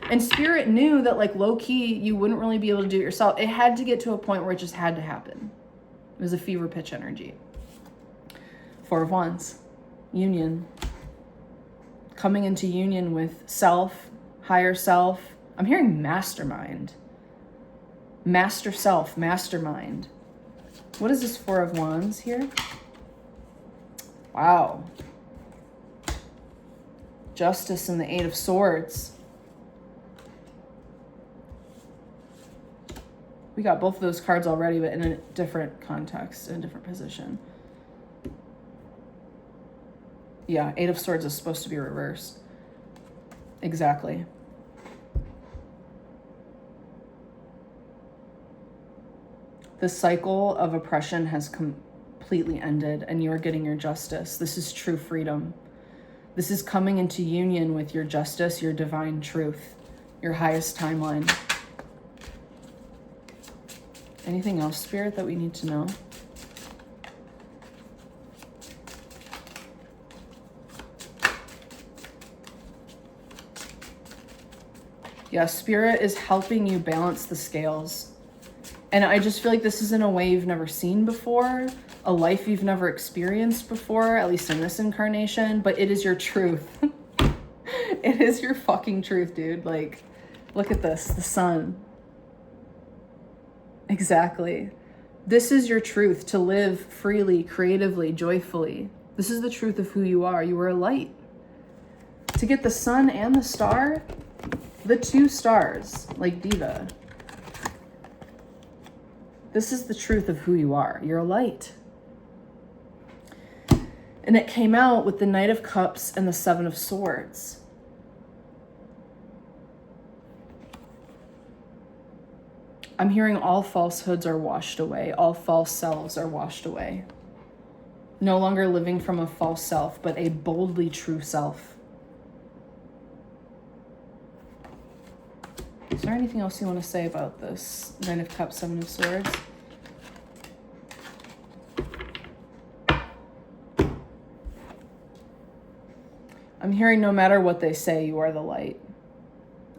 And Spirit knew that, like, low-key, you wouldn't really be able to do it yourself. It had to get to a point where it just had to happen. It was a fever pitch energy. 4 of Wands. Union. Coming into union with self, higher self. I'm hearing mastermind. Master self, mastermind. What is this 4 of Wands here? Wow. Justice and the 8 of Swords. We got both of those cards already, but in a different context, in a different position. Yeah, 8 of Swords is supposed to be reversed. Exactly. The cycle of oppression has completely ended, and you're getting your justice. This is true freedom. This is coming into union with your justice, your divine truth, your highest timeline. Anything else, Spirit, that we need to know? Yeah, Spirit is helping you balance the scales. And I just feel like this is in a way you've never seen before, a life you've never experienced before, at least in this incarnation, but it is your truth. It is your fucking truth, dude. Like, look at this, the sun. Exactly. This is your truth, to live freely, creatively, joyfully. This is the truth of who you are. You are a light. To get the sun and the star, the 2 stars, like Diva. This is the truth of who you are. You're a light. And it came out with the Knight of Cups and the Seven of Swords. I'm hearing all falsehoods are washed away. All false selves are washed away. No longer living from a false self, but a boldly true self. Is there anything else you want to say about this Knight of Cups, Seven of Swords? I'm hearing no matter what they say, you are the light.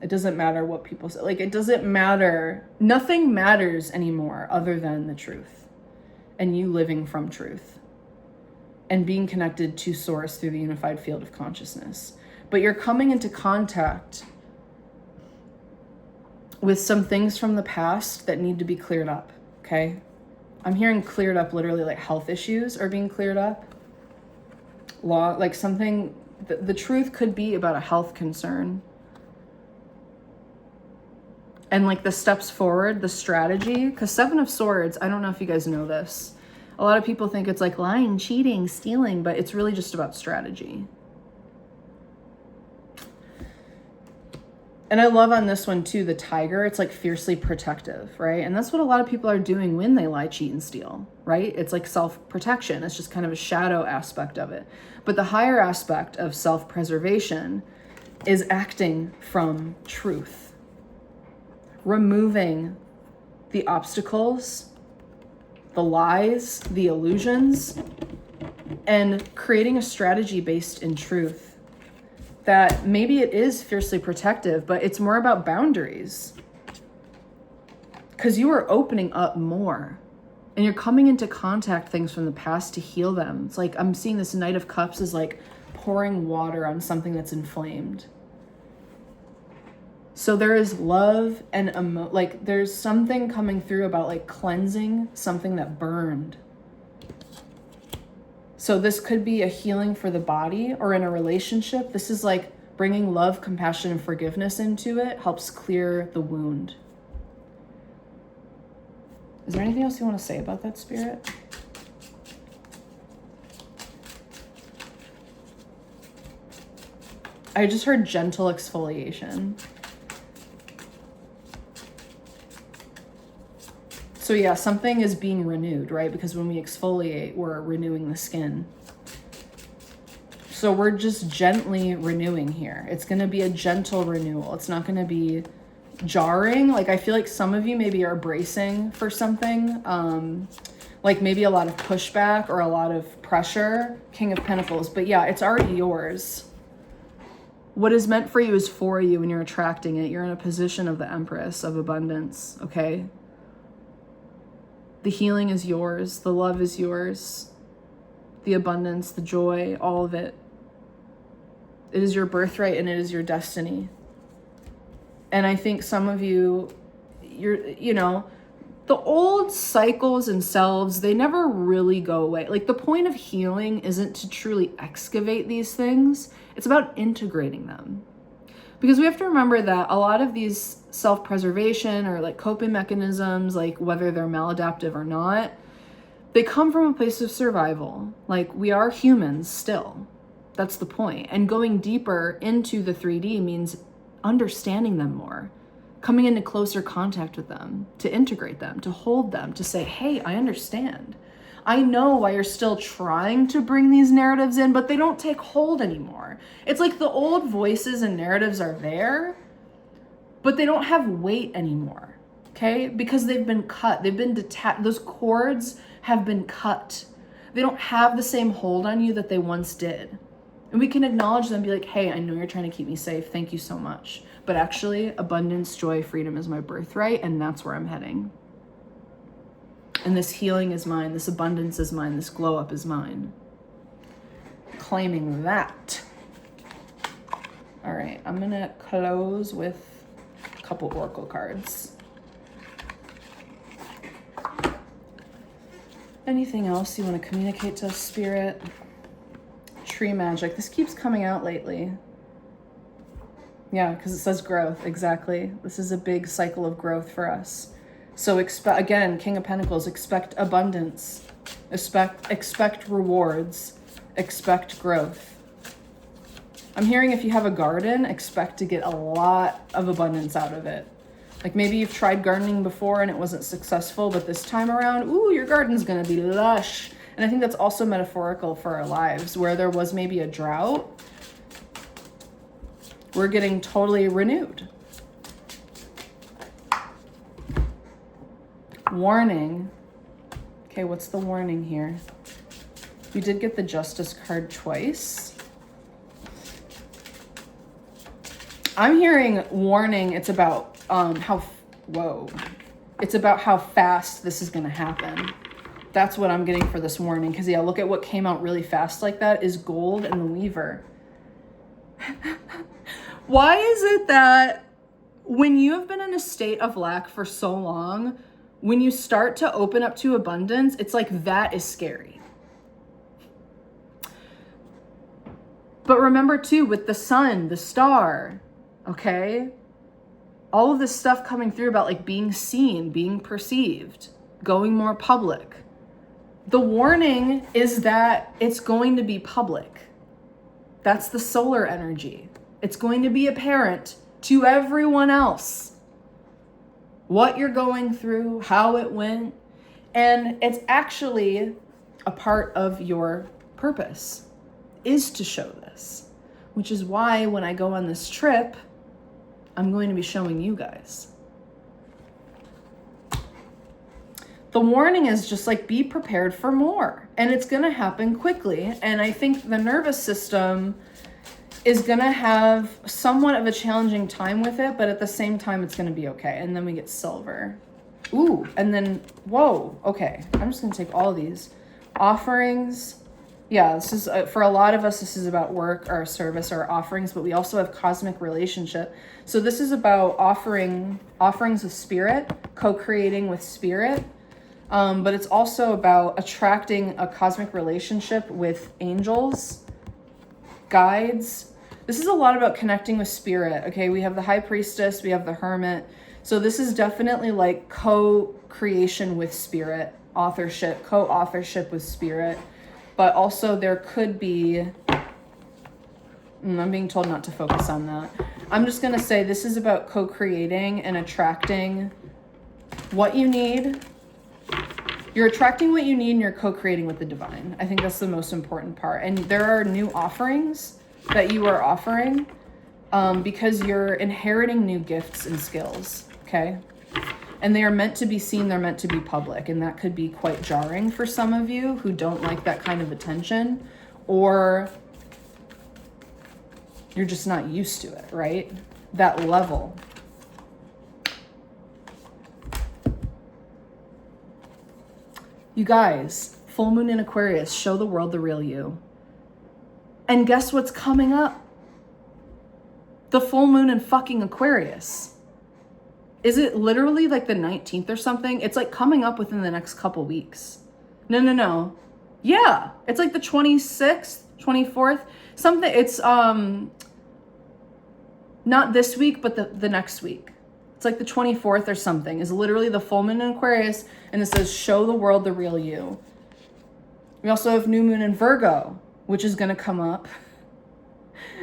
It doesn't matter what people say. Like, it doesn't matter. Nothing matters anymore other than the truth. And you living from truth. And being connected to source through the unified field of consciousness. But you're coming into contact with some things from the past that need to be cleared up, okay? I'm hearing cleared up, literally like health issues are being cleared up. Like something, the truth could be about a health concern. And like the steps forward, the strategy, because Seven of Swords, I don't know if you guys know this. A lot of people think it's like lying, cheating, stealing, but it's really just about strategy. And I love on this one too, the tiger, it's like fiercely protective, right? And that's what a lot of people are doing when they lie, cheat, and steal, right? It's like self-protection. It's just kind of a shadow aspect of it. But the higher aspect of self-preservation is acting from truth. Removing the obstacles, the lies, the illusions, and creating a strategy based in truth. That maybe it is fiercely protective, but it's more about boundaries. Because you are opening up more. And you're coming into contact things from the past to heal them. It's like I'm seeing this Knight of Cups is like pouring water on something that's inflamed. So there is love and like there's something coming through about like cleansing something that burned. So this could be a healing for the body or in a relationship. This is like bringing love, compassion, and forgiveness into it. Helps clear the wound. Is there anything else you want to say about that, Spirit? I just heard gentle exfoliation. So yeah, something is being renewed, right? Because when we exfoliate, we're renewing the skin. So we're just gently renewing here. It's going to be a gentle renewal. It's not going to be jarring. Like I feel like some of you maybe are bracing for something, like maybe a lot of pushback or a lot of pressure. King of Pentacles. But yeah, it's already yours. What is meant for you is for you and you're attracting it. You're in a position of the Empress of abundance, okay? The healing is yours. The love is yours. The abundance, the joy, all of it. It is your birthright and it is your destiny. And I think some of you, you know, the old cycles and selves, they never really go away. Like the point of healing isn't to truly excavate these things. It's about integrating them. Because we have to remember that a lot of these self-preservation or like coping mechanisms, like whether they're maladaptive or not, they come from a place of survival. Like we are humans still. That's the point. And going deeper into the 3D means understanding them more, coming into closer contact with them, to integrate them, to hold them, to say, hey, I understand. I know why you're still trying to bring these narratives in, but they don't take hold anymore. It's like the old voices and narratives are there, but they don't have weight anymore, okay? Because they've been cut, they've been detached, those cords have been cut. They don't have the same hold on you that they once did. And we can acknowledge them, be like, hey, I know you're trying to keep me safe, thank you so much. But actually, abundance, joy, freedom is my birthright, and that's where I'm heading. And this healing is mine, this abundance is mine, this glow up is mine. Claiming that. All right, I'm gonna close with a couple oracle cards. Anything else you want to communicate to us, Spirit? Tree magic. This keeps coming out lately. Yeah, because it says growth. Exactly. This is a big cycle of growth for us. So again, King of Pentacles, expect abundance. Expect rewards. expect growth. I'm hearing if you have a garden, expect to get a lot of abundance out of it. Like maybe you've tried gardening before and it wasn't successful, but this time around, ooh, your garden's gonna be lush. And I think that's also metaphorical for our lives, where there was maybe a drought. We're getting totally renewed. Warning. Okay, what's the warning here? You did get the Justice card twice. I'm hearing warning. It's about it's about how fast this is going to happen. That's what I'm getting for this warning. Because yeah, look at what came out really fast like that is Gold and the Weaver. Why is it that when you have been in a state of lack for so long, when you start to open up to abundance, it's like that is scary. But remember too, with the sun, the star, okay? All of this stuff coming through about like being seen, being perceived, going more public. The warning is that it's going to be public. That's the solar energy. It's going to be apparent to everyone else what you're going through, how it went, and it's actually a part of your purpose is to show this, which is why when I go on this trip, I'm going to be showing you guys. The warning is just like, be prepared for more, and it's going to happen quickly. And I think the nervous system is going to have somewhat of a challenging time with it, but at the same time, it's going to be okay. And then we get Silver. Ooh, and then, whoa, okay. I'm just going to take all of these. Offerings. Yeah, this is, for a lot of us, this is about work or service or offerings, but we also have cosmic relationship. So this is about offerings of spirit, co-creating with spirit. But it's also about attracting a cosmic relationship with angels, guides. This is a lot about connecting with spirit. Okay, we have the High Priestess, we have the Hermit. So this is definitely like co-creation with spirit, authorship, co-authorship with spirit. But also there could be, I'm being told not to focus on that. I'm just going to say this is about co-creating and attracting what you need. You're attracting what you need and you're co-creating with the divine. I think that's the most important part. And there are new offerings that you are offering because you're inheriting new gifts and skills, okay? And they are meant to be seen, they're meant to be public. And that could be quite jarring for some of you who don't like that kind of attention, or you're just not used to it, right? That level. You guys, full moon in Aquarius, show the world the real you. And guess what's coming up? The full moon in fucking Aquarius. Is it literally like the 19th or something? It's like coming up within the next couple weeks. No. Yeah, it's like the 26th, 24th, something. It's not this week, but the next week. It's like the 24th or something is literally the full moon in Aquarius, and it says, show the world the real you. We also have new moon in Virgo, which is going to come up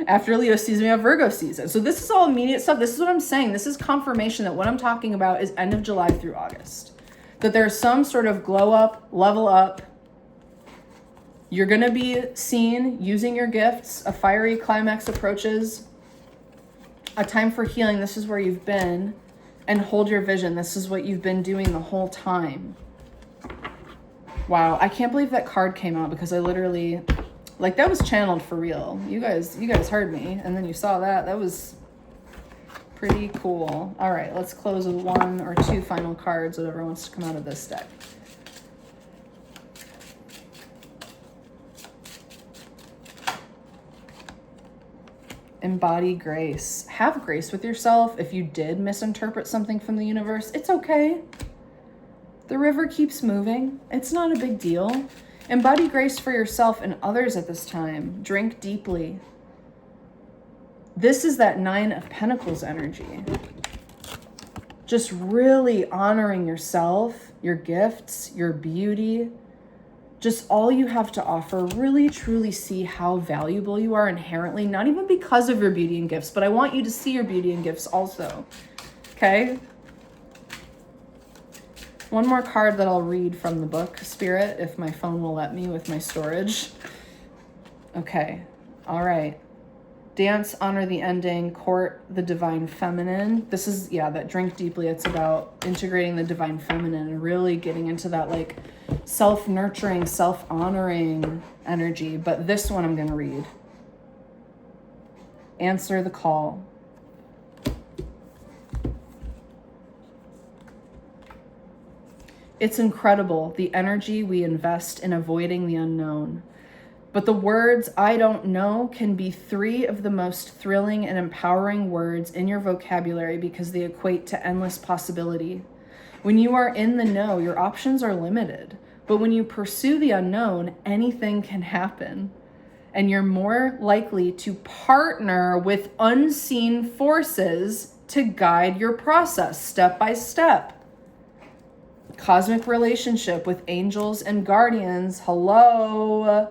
after Leo season. We have Virgo season. So this is all immediate stuff. This is what I'm saying. This is confirmation that what I'm talking about is end of July through August. That there's some sort of glow up, level up. You're going to be seen using your gifts. A fiery climax approaches. A time for healing. This is where you've been. And hold your vision. This is what you've been doing the whole time. Wow. I can't believe that card came out because I literally, like, that was channeled for real. You guys heard me. And then you saw that. That was pretty cool. All right. Let's close with one or two final cards, whatever wants to come out of this deck. Embody grace. Have grace with yourself. If you did misinterpret something from the universe, it's okay. The river keeps moving. It's not a big deal. Embody grace for yourself and others at this time. Drink deeply. This is that 9 of Pentacles energy. Just really honoring yourself, your gifts, your beauty. just all you have to offer. Really, truly see how valuable you are inherently, not even because of your beauty and gifts, but I want you to see your beauty and gifts also. Okay? One more card that I'll read from the book, Spirit, if my phone will let me with my storage. Okay. All right. Dance, honor the ending, court the divine feminine. This is, that drink deeply. It's about integrating the divine feminine and really getting into that like self-nurturing, self-honoring energy. But this one I'm going to read. Answer the call. It's incredible, the energy we invest in avoiding the unknown. But the words I don't know can be 3 of the most thrilling and empowering words in your vocabulary because they equate to endless possibility. When you are in the know, your options are limited. But when you pursue the unknown, anything can happen. And you're more likely to partner with unseen forces to guide your process step by step. Cosmic relationship with angels and guardians. Hello.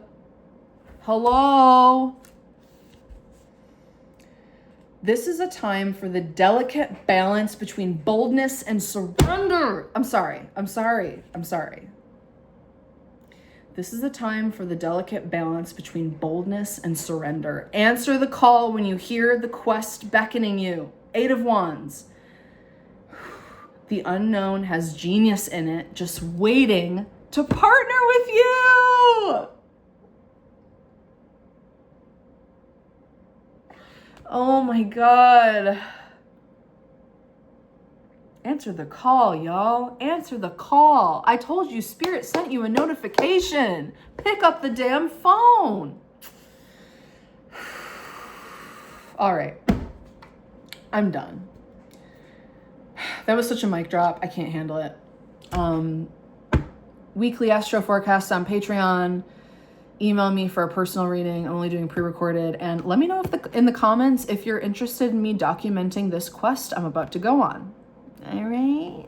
This is a time for the delicate balance between boldness and surrender. I'm sorry. This is a time for the delicate balance between boldness and surrender. Answer the call when you hear the quest beckoning you. 8 of Wands. The unknown has genius in it, just waiting to partner with you. Oh my God. Answer the call, y'all. Answer the call. I told you, Spirit sent you a notification. Pick up the damn phone. All right. I'm done. That was such a mic drop. I can't handle it. Weekly astro forecasts on Patreon. Email me for a personal reading. I'm only doing pre-recorded. And let me know in the comments if you're interested in me documenting this quest I'm about to go on. All right.